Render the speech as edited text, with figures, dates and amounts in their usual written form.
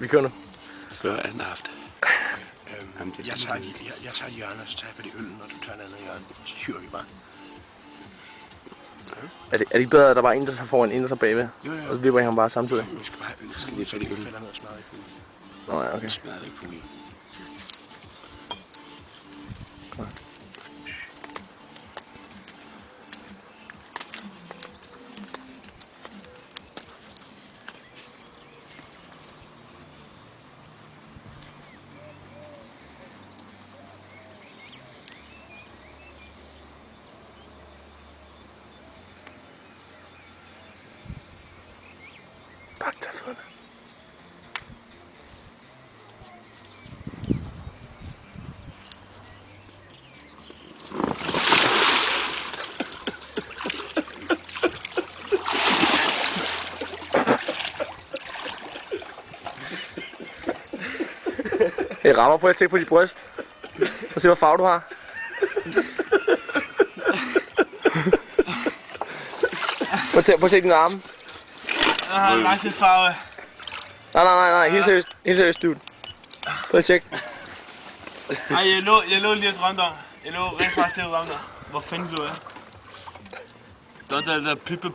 Vi kører nu. Før anden aften. Jeg tager et hjørne, og så tager jeg fat i øllen, og du tager et andet hjørne. Så hyrer vi bare. Er det ikke bedre, at der bare er en, der tager foran, en, der tager bagved? Jo. Og så vipper I ham bare samtidig? Vi skal bare have øl. Skal vi tage det øl? Fælder ned og smadrer i poolen. Nå ja, okay. Smadrer det ikke på min. Pak dig for det. Hey, rammer, prøv at tjekke på dit bryst. Og se, hvad farve du har. Prøv at tjekke dine arme. Jeg har en laksefarve. Nej, helt seriøst, dude. Prøv at tjekke. Ej, jeg lå lige og drømte om. Jeg lå rent faktisk lige og drømte om. Hvor fanden blev jeg? Det var der Pippe.